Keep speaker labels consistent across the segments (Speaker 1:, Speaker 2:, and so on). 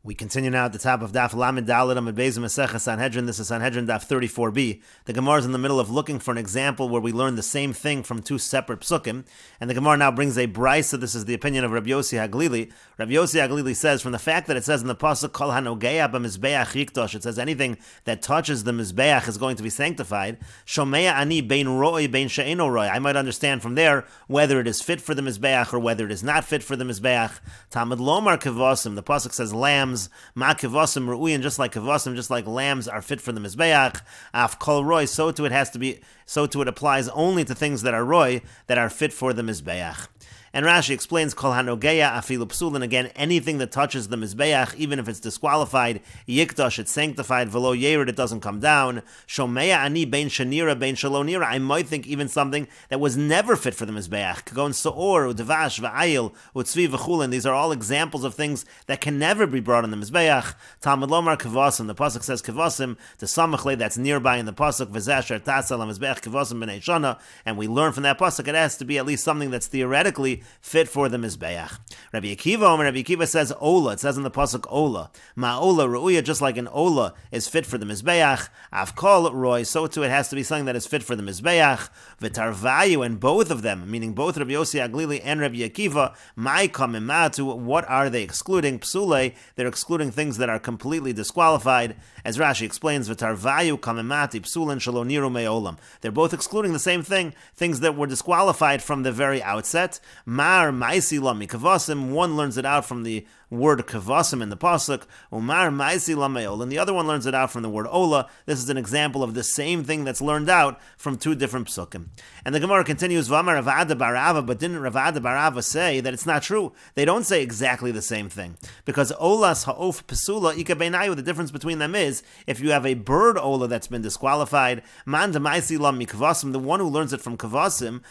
Speaker 1: We continue now at the top of Daf Lamed Dalet Amud Beis Mesechet Sanhedrin. This is Sanhedrin Daf 34b. The Gemara is in the middle of looking for an example where we learn the same thing from two separate psukim. And the Gemara now brings a brisa. This is the opinion of Rabbi Yossi HaGlili. Rabbi Yossi HaGlili says, from the fact that it says in the pasuk Kol Hanogeya B'Mizbeach Yiktosh, it says anything that touches the Mizbeach is going to be sanctified. Shomea Ani Bein Roi Bein She'eno Roi. I might understand from there whether it is fit for the Mizbeach or whether it is not fit for the Mizbeach. Talmud Lomar Kevosim. The pasuk says lambs. Ma kevosim ru'uyin, just like kevosim, just like lambs are fit for the mizbeach. Af kol roy, so to it applies only to things that are roy, that are fit for the mizbeach. And Rashi explains, Kol hanogeya afilu psulin, again, anything that touches the mizbeach, even if it's disqualified, yikdash, it's sanctified, velo yerid, it doesn't come down. Shomeya ani bein shanira, bein shalonira, I might think even something that was never fit for the mizbeach. Kagon so'or, udvash, va'ayil, utzvi, v'chulin, these are all examples of things that can never be brought in the mizbeach. Talmud lomar kevosim, the pasuk says kevosim, the samachle that's nearby in the pasuk, v'zasher tasal mizbeach kevosim b'nei shana, and we learn from that pasuk, it has to be at least something that's theoretically fit for the Mizbeach. Rabbi Akiva says Ola. It says in the pasuk Ola. Ma'ola ru'uya, just like an Ola is fit for the Mizbeach. Avkol roy, so too it has to be something that is fit for the Mizbeach. V'tarvayu, and both of them, meaning both Rabbi Yossi HaGlili and Rabbi Akiva, ma'ikam imatu, what are they excluding? Psule, they're excluding things that are completely disqualified. As Rashi explains, v'tarvayu kamimati psulin shaloniru me'olam. They're both excluding the same thing, things that were disqualified from the very outset. Mar maisi lami kavasim, one learns it out from the word kavasim in the pasuk. Umar maisi lameol, and the other one learns it out from the word ola. This is an example of the same thing that's learned out from two different psukim. And the Gemara continues, V'amar Ravada Barava, but didn't Ravada Barava say that it's not true? They don't say exactly the same thing, because olas ha'of pesula ika beinayu. The difference between them is if you have a bird ola that's been disqualified, man maisi lami kavasim, the one who learns it from kavasim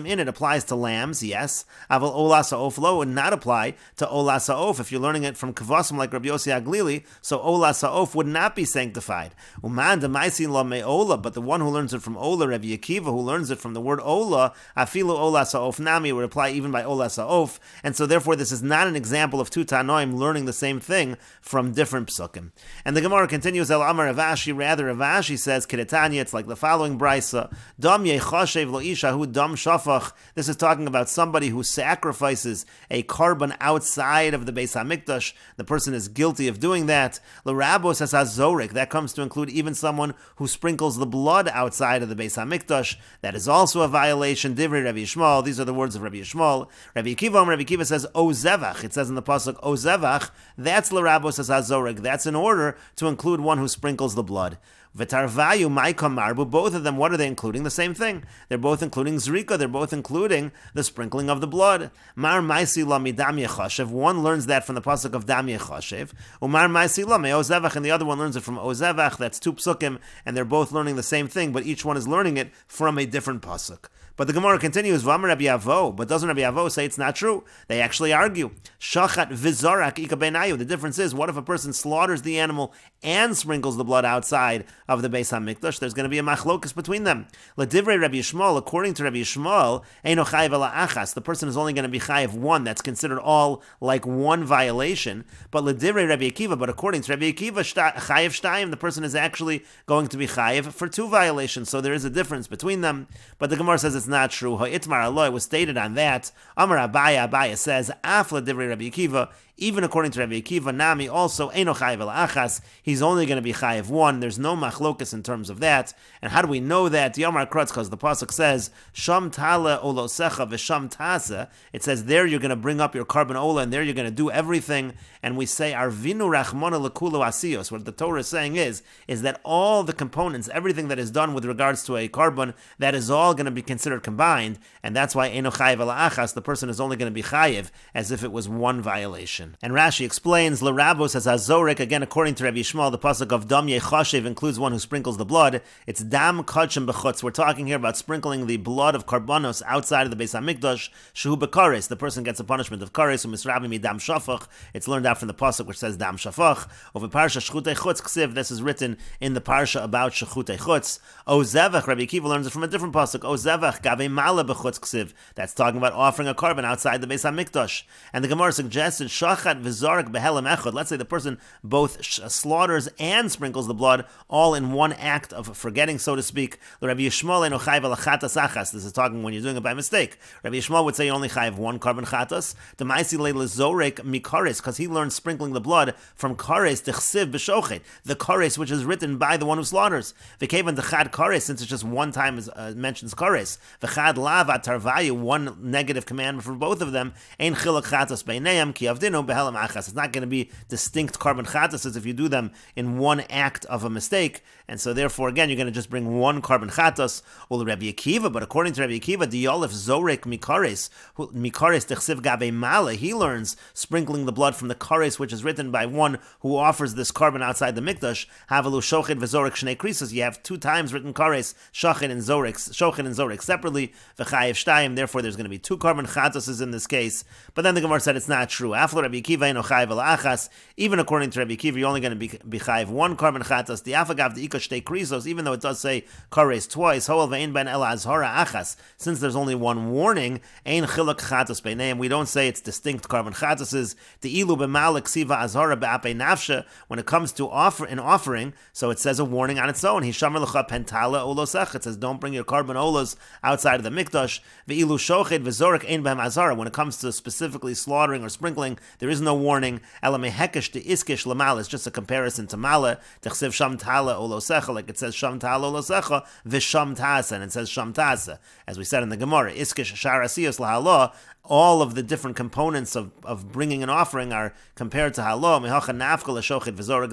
Speaker 1: in it applies to lambs, yes. Aval olas ha'of lo would not apply to olas ha'of. If you're learning it from kavasim like Rabbi Yossi HaGlili, so ola sa'of would not be sanctified. Uman demaisi la me'ola, but the one who learns it from ola, Rabbi Akiva, who learns it from the word ola, afilu ola sa'of nami, would apply even by ola sa'of, and so therefore this is not an example of two Tanoim learning the same thing from different psukim. And the Gemara continues, El Amar Ravashi, rather Ravashi says, Kedetanya, it's like the following brisa, Dam yechashev lo isha hu dam shafach. This is talking about somebody who sacrifices a carbon outside of the Beis HaMikdash. The person is guilty of doing that. L'rabos has hazorik. That comes to include even someone who sprinkles the blood outside of the Beis HaMikdash. That is also a violation. Divrei Rabbi Yishmael. These are the words of Rabbi Yishmael. Rabbi Akiva says O zevach. It says in the pasuk O zevach. That's l'rabos has hazorik. That's in order to include one who sprinkles the blood. V'tarvayu ma'ikam marbu, both of them, what are they including? The same thing. They're both including zrika, they're both including the sprinkling of the blood. Mar ma'isi la midam yechashev, one learns that from the pasuk of dam yechashev. Umar ma'isi la me'ozevach, and the other one learns it from ozevach, that's two psukim, and they're both learning the same thing, but each one is learning it from a different pasuk. But the Gemara continues, V'amar Rabbi Avo, but doesn't Rabbi Avo say it's not true? They actually argue. Shachat v'zorak ika beinayu. The difference is, what if a person slaughters the animal and sprinkles the blood outside of the Beis HaMikdash? There's going to be a machlokus between them. L'divrei Rabbi Yishmael, according to Rabbi Yishmael, eino chayiv ela achas. The person is only going to be chayiv one. That's considered all like one violation. But l'divrei Rabbi Akiva, but according to Rabbi Akiva, chayiv shtayim, the person is actually going to be chayiv for two violations. So there is a difference between them. But the Gemara says it's not true. Ha'itmar aloy was stated on that. Amar Abaya says, Afla divrei Rabbi Akiva, even according to Rabbi Akiva, Nami also, Eino chayiv el achas, he's only going to be chayiv one. There's no machlokas in terms of that. And how do we know that? Yomar Krutz, because the pasuk says, Sham tala olosecha v'sham tasa. It says there you're going to bring up your carbon ola, and there you're going to do everything. And we say, Arvinu rachmona lekulu asiyos. What the Torah is saying is that all the components, everything that is done with regards to a carbon, that is all going to be considered combined. And that's why Eino chayiv el achas, the person is only going to be chayiv as if it was one violation. And Rashi explains, L'rabos as hazorik, again according to Rabbi Yishmael, the pasuk of dam yechashev includes one who sprinkles the blood. It's dam kachim b'chutz. We're talking here about sprinkling the blood of karbanos outside of the Beis HaMikdash. Shehu b'kares, the person gets a punishment of kares, u'misrabi mi dam shafach. It's learned out from the pasuk which says dam shafach. Over parsha shchutei chutz ksiv, this is written in the parsha about shchutei chutz. O zevach, Rabbi Akiva learns it from a different pasuk. O zevach gave mala b'chutz ksiv. That's talking about offering a carbon outside the Beis HaMikdash. And the Gemara suggested, shach shachat v'zarek behelem echad. Let's say the person both slaughters and sprinkles the blood all in one act of forgetting, so to speak. Rabbi Yishmael eno chayv alachatas achas. This is talking when you're doing it by mistake. Rabbi Yishmael would say you only chayv one korban chatas. The ma'isi leila zorek mikares, because he learned sprinkling the blood from kares dechsiv b'shochet, the kares which is written by the one who slaughters. V'kevan dechad kares, since it's just one time mentions kares. V'chad lav atarvayu, one negative commandment for both of them. Ein chiluk chatas beineim ki avdinu behelem achas. It's not going to be distinct korban chatas as if you do them in one act of a mistake, and so therefore again you're going to just bring one korban chatas. Or Rabbi Akiva, but according to Rabbi Akiva, the yolef zorek mikares dechsiv gabe mala, he learns sprinkling the blood from the kares which is written by one who offers this korban outside the mikdash. Havalu shochet v'zorek shnei krisos. You have two times written kares, shochet and zorek separately. V'chayev shtayim. Therefore, there's going to be two korban chatases in this case. But then the Gemara said it's not true. Aflo Rabbi Akiva eno chayev alachas. Even according to Rabbi Akiva, you're only going to be chayev one korban chatas. The afagav the ika shtei krisos. Even though it does say kares twice. Hoel ve'in ben ela azhara achas. Since there's only one warning, ein chiluk chatas beineim. We don't say it's distinct korban chatases. The ilu b'malek siva azhara be'apei nafsha. When it comes to an offering, so it says a warning on its own. Hishamar lecha pentala olosech. It says don't bring your korban olos outside of the mikdash. Ve'ilu shochet v'zorek ein behem azhara. When it comes to specifically slaughtering or sprinkling, there is no warning. Ela mehekesh de iskish lamal. It's just a comparison to mala. Techsiv sham tala olosecha, like it says sham tala olosecha v'sham tasa, and it says sham tasa, as we said in the Gemara. Iskish sharasiyos lahalah. All of the different components of bringing an offering are compared to halah.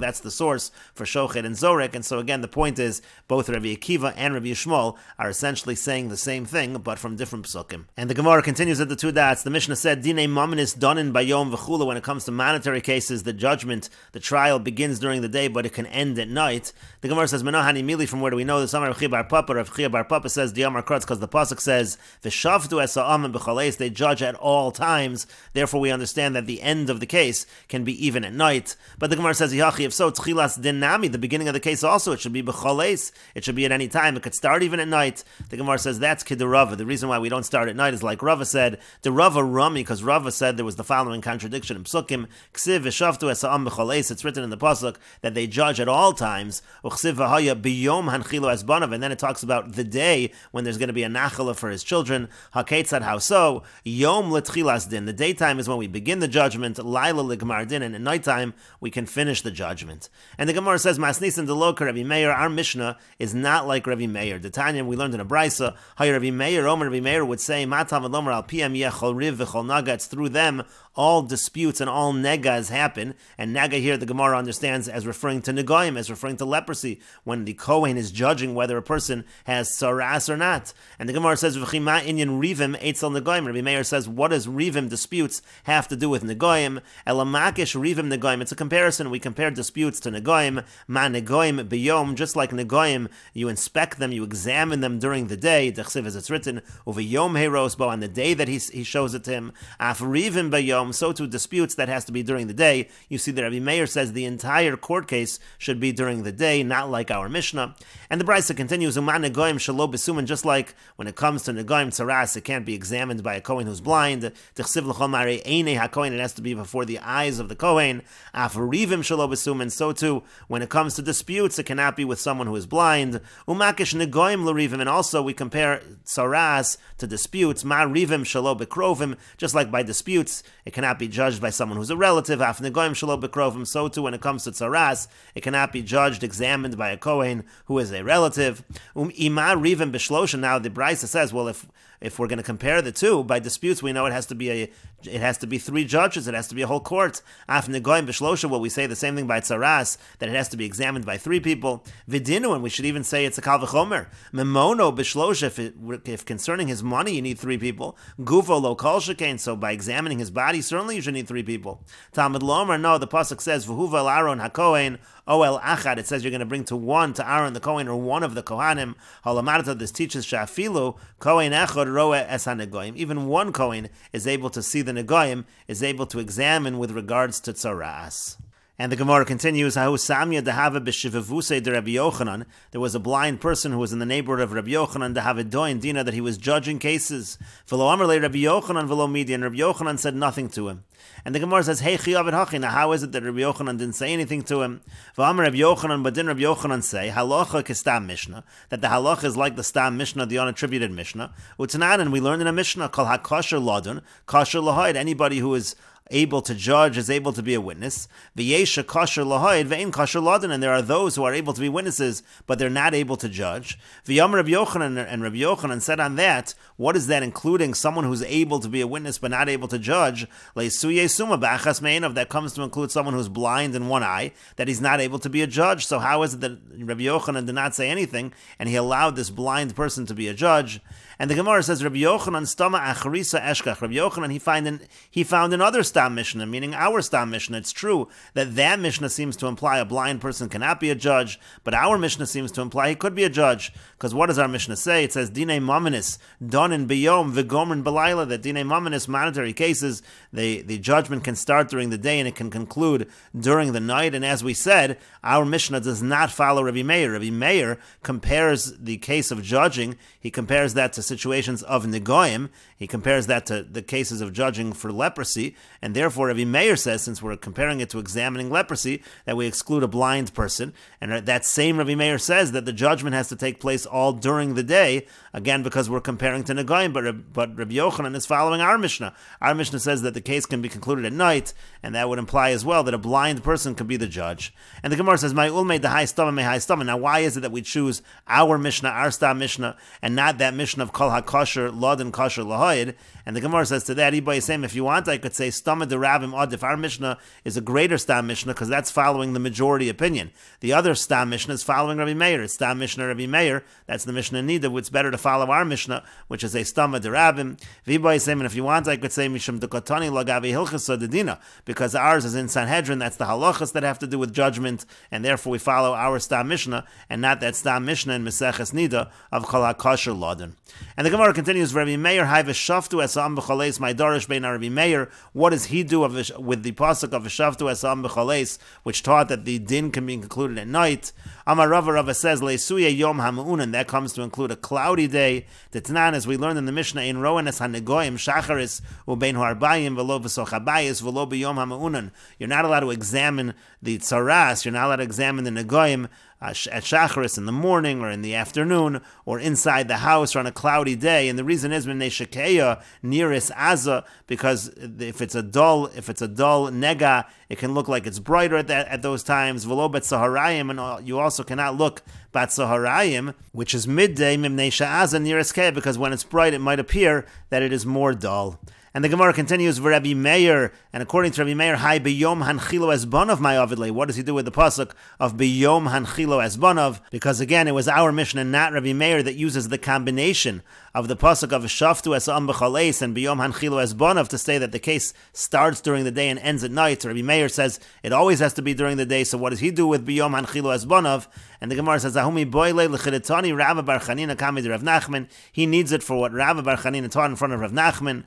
Speaker 1: That's the source for shochet and zorek. And so again, the point is both Rabbi Akiva and Rabbi Yishmael are essentially saying the same thing, but from different psukim. And the Gemara continues at the two dots. The Mishnah said, Dinei maminis donin bayom v'chula. When it comes to monetary cases, the judgment, the trial begins during the day, but it can end at night. The Gemara says, Menahani mili, from where do we know this? Rav Chia bar Papa says, Diyamar Krutz, because the pasuk says, V'shavtu esa'am b'chaleis, they judge at all times. Therefore, we understand that the end of the case can be even at night. But the Gemara says, Yachi, if so, tchilas dinami, the beginning of the case also, it should be b'chaleis. It should be at any time. It could start even at night. The Gemara says that's k'derava. The reason why we don't start at night is like Rava said, the Rava Rami, because Rava said there was the following contradiction in Psukim, Ksiv v'shavtu esa'am b'chaleis. It's written in the pasuk that they judge at all times. Uchsiv v'haya b'yom hanchilo esbanav, and then it talks about the day when there's going to be a nachala for his children. Haketzad, how so? Yom letchilas din. The daytime is when we begin the judgment. Laila ligmar din, and at nighttime we can finish the judgment. And the Gemara says, Masnisan deloka Rabbi Meir. Our Mishnah is not like Rabbi Meir. The Tanya we learned in a brisa. Hay Rabbi Meir, Omer Rabbi Meir would say, Matam v'lomer al piyam yechol riv v'chol naga. It's through them all disputes and all negas happen. And naga here the Gemara understands as referring to negoim, as referring to leprosy, when the Kohen is judging whether a person has saras or not. And the Gemara says, V'chima inyan rivim eitzel negoim. Rabbi Meir says, what does rivim disputes have to do with negoim? Elamakish rivim negoim. It's a comparison. We compare disputes to negoim. Ma negoim biyom, just like negoim, you inspect them, you examine them during the day. Dechsiv, as it's written, uviyom heiros bo, on the day that he shows it to him. Af rivim biyom, so too disputes that has to be during the day. You see that Rabbi Meir says the entire court case should be during the day, not like our Mishnah. And the Brisa continues, Uma negoim shalo besumen, just like when it comes to negoim tzaras, it can't be examined by a Kohen who's blind. Dechsiv l'chol marei einei hakohen, it has to be before the eyes of the Kohen. Af rivim shalo besumen, so too when it comes to disputes, it cannot be with someone who is blind. Umakish negoim l'rivim, and also we compare tzaras to disputes. Ma rivim shalo bekrovim, just like by disputes, it cannot be judged by someone who's a relative. Af negoim shalo bekrovim, so too when it comes to tzaras, it cannot be judged, examined by a Kohen who is a relative. Ima rivim b'shlosha. Now the Brisa says, well, if we're going to compare the two by disputes, we know it has to be three judges. It has to be a whole court. Af negoim b'shlosha. Well, we say the same thing by tzaras, that it has to be examined by three people. Vidinu, and we should even say it's a kal v'chomer. Memono b'shlosha. If concerning his money you need three people. Gufo lo kol shekain. So by examining his body, certainly you should need three people. Talmud lomer. No, the pasuk says v'huva el Aaron hakohen. Oel achad, it says you're going to bring to Aaron the Kohen, or one of the Kohanim. Halamarta, this teaches shafilu Kohen echad roe es hanegoim. Even one Kohen is able to see the negoim, is able to examine with regards to tzaras. And the Gemara continues, there was a blind person who was in the neighborhood of Rabbi Yochanan, that he was judging cases. And Rabbi Yochanan said nothing to him. And the Gemara says, now how is it that Rabbi Yochanan didn't say anything to him? But didn't Rabbi Yochanan say, halacha kistam mishnah, that the halacha is like the stam mishnah, the unattributed mishnah? And we learned in a mishnah called hakosher ladun, kosher lahaid, anybody who is able to judge is able to be a witness. V'yesha kosher lahaid ve'in kosher ladin, and there are those who are able to be witnesses, but they're not able to judge. V'yam Rabbi Yochanan, and Rabbi Yochanan said on that, what is that including? Someone who's able to be a witness but not able to judge. Le'suye suma b'achas me'inav, that comes to include someone who's blind in one eye, that he's not able to be a judge. So how is it that Rabbi Yochanan did not say anything, and he allowed this blind person to be a judge? And the Gemara says, Rabbi Yochanan stama acharisa eshkach. Rabbi Yochanan, he found another stam mishnah, meaning our stam mishnah. It's true that mishnah seems to imply a blind person cannot be a judge, but our mishnah seems to imply he could be a judge. Because what does our mishnah say? It says, Dine mamanis, done in biyom, v'gomrin balayla, that dine mamanis, monetary cases, the judgment can start during the day and it can conclude during the night. And as we said, our mishnah does not follow Rabbi Meir. Rabbi Meir compares the case of judging, he compares that to situations of negoim, he compares that to the cases of judging for leprosy, and therefore Rabbi Meir says, since we're comparing it to examining leprosy, that we exclude a blind person, and that same Rabbi Meir says that the judgment has to take place all during the day, again because we're comparing to negoim, but Rabbi Yochanan is following our mishnah. Our mishnah says that the case can be concluded at night, and that would imply as well that a blind person could be the judge. And the Gemara says, "My ulmei dehai stama mehai stama." Now, why is it that we choose our mishnah, our stam mishnah, and not that mishnah of kol hakosher ladin kosher lahaid? And the Gemara says to that, if you want, I could say stama derabim adif. Our mishnah is a greater stam mishnah because that's following the majority opinion. The other stam mishnah is following Rabbi Meir. It's stam mishnah Rabbi Meir. That's the mishnah Nida. It's better to follow our mishnah, which is a stama derabim. And if you want, I could say mishum dekotani lagavi hilchasa dedina, because ours is in Sanhedrin. That's the halachas that have to do with judgment, and therefore we follow our stam mishnah and not that stam mishnah in Meseches Nida of kol hakosher ladin. And the Gemara continues, Rabbi Meir hai v'shaftu esam b'chaleis my darish bein Rabbi Meir. What does he do with the pasuk of v'shaftu esam b'chaleis, which taught that the din can be concluded at night? Amar Rava says leisuye yom hamu'unan, that comes to include a cloudy day. Tetnan, as we learned in the Mishnah, in rowan es hanegoyim shacharis ubein harbayim v'lo v'sochabayis v'lo b'yom hamu'unan. You're not allowed to examine the tzaras. You're not allowed to examine the negoyim at shacharis in the morning or in the afternoon or inside the house or on a cloudy day. And the reason is minei shekeya nearest aza, because if it's a dull nega, it can look like it's brighter at those times. V'lo bet saharayim, and you also cannot look bat saharayim, which is midday mimnei she'aza nearest keya, because when it's bright, it might appear that it is more dull. And the Gemara continues, Rabbi Meir, and according to Rabbi Meir, Hai biyom hanchilo esbonov my avidle. What does he do with the pasuk of biyom hanchilo esbonov? Because again, it was our Mishnah, not Rabbi Meir, that uses the combination of the pasuk of shaftu esam b'chaleis and biyom hanchilo esbonov to say that the case starts during the day and ends at night. So Rabbi Meir says it always has to be during the day. So what does he do with biyom hanchilo esbonov? And the Gemara says, Ahumi boile l'chidetani Rava bar Chanina kamid Rav Nachman. He needs it for what Rava bar Chanina taught in front of Rav Nachman.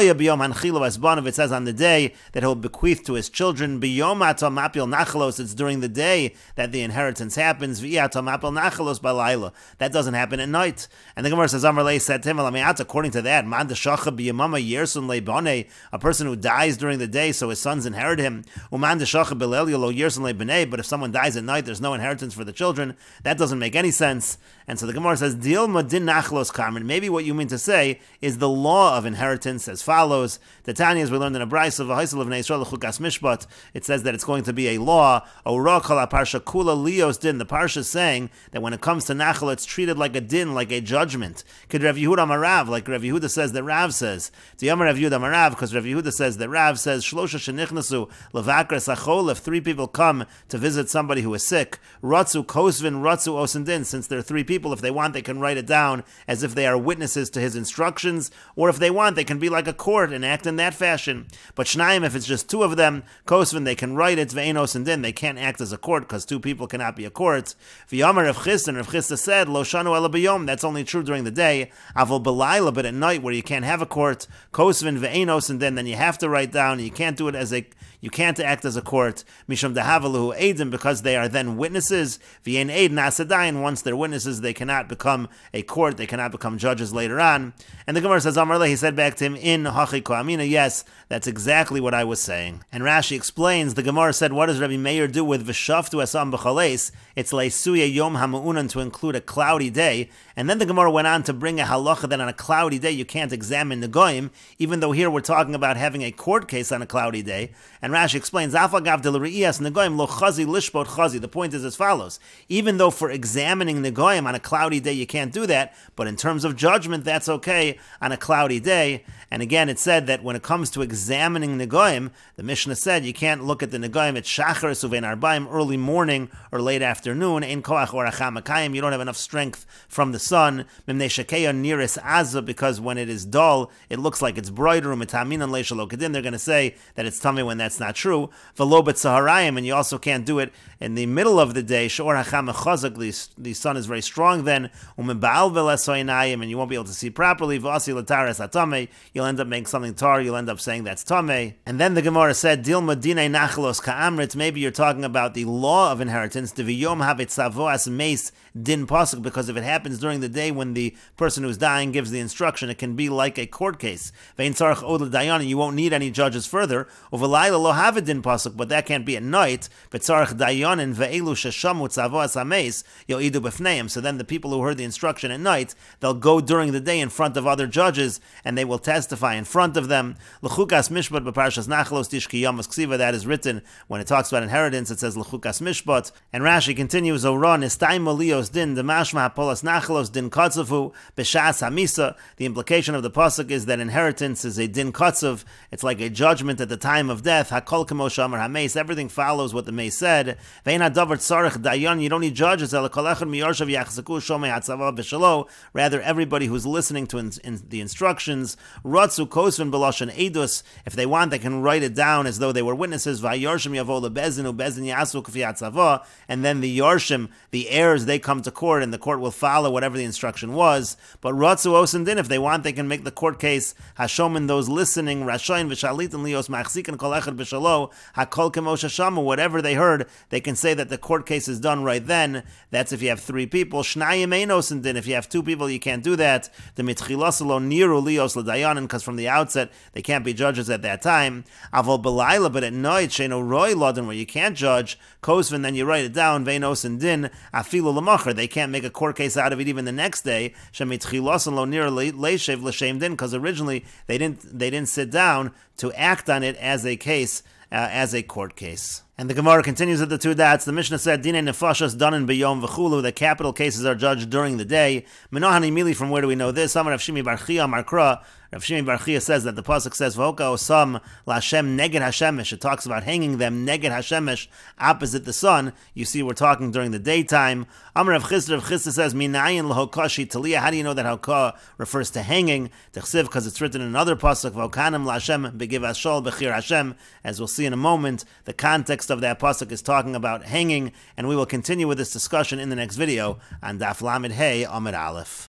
Speaker 1: B'yom hanchilo esbonov, it says on the day that he'll bequeath to his children. B'yom atom mapil nachalos, it's during the day that the inheritance happens. V'yatom mapil nachalos balayla, that doesn't happen at night. And the Gemara says, Amar lei said to him, according to that, man deshacha b'yamama yersun leibonei, a person who dies during the day so his sons inherit him. Uman deshacha b'leil lo yersun leibonei, but if someone dies at night, there's no inheritance for the children. That doesn't make any sense. And so the Gemara says, Dilma din nachlos kamen. Maybe what you mean to say is the law of inheritance as follows. The Tanya, as we learned in a brayso of Haisel of Neisrael Chukas Mishpat, it says that it's going to be a law. Ora kol parsha kula lios din. The parsha is saying that when it comes to nachal, it's treated like a din, like a judgment. Could Rav Yehuda Marav, like Rav Yehuda says that Rav says. Diyam Rav Yehuda Marav, because Rav Yehuda says that Rav says shlosha shenichnasu levakar sachol. If 3 people come to visit somebody who is sick, ratzu kosvin ratzu osendin. Since there are 3 people, if they want, they can write it down as if they are witnesses to his instructions, or if they want, they can be like a court and act in that fashion. But Shnayim, if it's just two of them, Kosvin, they can write it, Ve'enos and Din, they can't act as a court, because two people cannot be a court. V'yamar Rav Chisda, and Rav Chisda said, Lo shanu ela b'yom, that's only true during the day. Avol b'layla, but at night, where you can't have a court, Kosvin, Ve'enos and Din, then you have to write down, you can't do it as you can't act as a court, Misham dehavaluhu eidim, because they are then witnesses. V'yein eid nasadayin, once they're witnesses, they cannot become a court, they cannot become judges later on. And the Gemara says, Amarle, he said back to him, in hachi ko'amina, yes, that's exactly what I was saying. And Rashi explains, the Gemara said, what does Rabbi Meir do with v'shaftu asam b'chales? It's leisuya yom hamu'unan, to include a cloudy day. And then the Gemara went on to bring a halacha that on a cloudy day you can't examine the goyim, even though here we're talking about having a court case on a cloudy day. And Rashi explains, Afagav de l're'iyas negoyim lo chazi lishpot chazi. The point is as follows: even though for examining negoyim on a cloudy day you can't do that, but in terms of judgment that's okay on a cloudy day. And again, it said that when it comes to examining negoyim, the Mishnah said you can't look at the negoyim at shachar suvein arbaim, early morning or late afternoon. Ein koach or achamakayim, you don't have enough strength from the sun. Mimnei shekeya niris azah, because when it is dull, it looks like it's brighter. Mitaminan leishalokadim, they're going to say that it's tummy when that's not true. V'lo b'tzaharayim, and you also can't do it in the middle of the day. Shor hacham chazak, the sun is very strong then. Umebaal v'lesoinayim, and you won't be able to see properly. V'asi l'tares atame, you'll end up making something tar, you'll end up saying that's tameh. And then the Gemara said, Dilma dinei nachlos ka'amrit, maybe you're talking about the law of inheritance, deviyom havit savoas meis din pasuk, because if it happens during the day when the person who's dying gives the instruction, it can be like a court case. Vein tzarich od l'dayan, you won't need any judges further. Uvelayla lo havit din pasuk, but that can't be at night. V'tzarich dayanin ve'elu sheshamu tzavoas hameis yo'idu b'fneim. So then the people who heard the instruction at night, they'll go during the day in front of other judges, and they will testify in front of them. L'chukas mishpat b'parshas nachlos tishki yamas ksiva, that is written when it talks about inheritance, it says l'chukas mishpat. And Rashi continues, Oron istay molios din demashma hapolas nachlos din katzavu b'shas hamisa. The implication of the pasuk is that inheritance is a din katzav, it's like a judgment at the time of death. Hakol kemo shamar hameis, everything follows what the mace said. Vein hadavar tzarich dayan, you don't need judges. Ela kol echad miyorshav yachzaku shomei hatzava b'shalo, rather everybody who's listening to the instructions, Ratzu kosvin b'lashon edus, if they want they can write it down as though they were witnesses. Vayarshim yavo lebezin ubezin yasu k'fi hatzava, and then the yarshim, the heirs, they come to court and the court will follow whatever the instruction was. But Ratzu osin din, if they want they can make the court case hashomin, those listening, rashayin v'shalitin lios machzikin kol echad b'shalo hakol kemo shashamu, whatever they heard they can say that the court case is done right then. That's if you have three people. Shnayim ein osin din, if you have two people you can't do that. The mitchilasalo niru lios l'dayanin, because from the outset they can't be judges at that time. Avol b'layla, but at night sheino roy lodin, where you can't judge kosvin, then you write it down. Veinos and din afilu l'macher, they can't make a court case out of it even the next day. Shemitchilasan lo nir leishev l'shem din, because originally they didn't sit down to act on it as a case, as a court case. And the Gemara continues at the two dots. The Mishnah said, Dinei nefashas danin b'yom v'chulu, the capital cases are judged during the day. Menohani mili, from where do we know this? Amar Rav Shimi bar Chia Markra. Rav Shimi bar Chia says that the pasuk says, V'hoka osam la'Hashem neged hashemesh. It talks about hanging them neged hashemesh, opposite the sun. You see, we're talking during the daytime. Amar Rav Chisda says, Minayin l'hokashi taliyah. How do you know that hokah refers to hanging? T'chsiv, because it's written in another pasuk, V'hokanim la'Hashem begiv ashol b'chir Hashem. As we'll see in a moment, the context of that pasuk is talking about hanging, and we will continue with this discussion in the next video on Daf Lamed Hey Amud Aleph.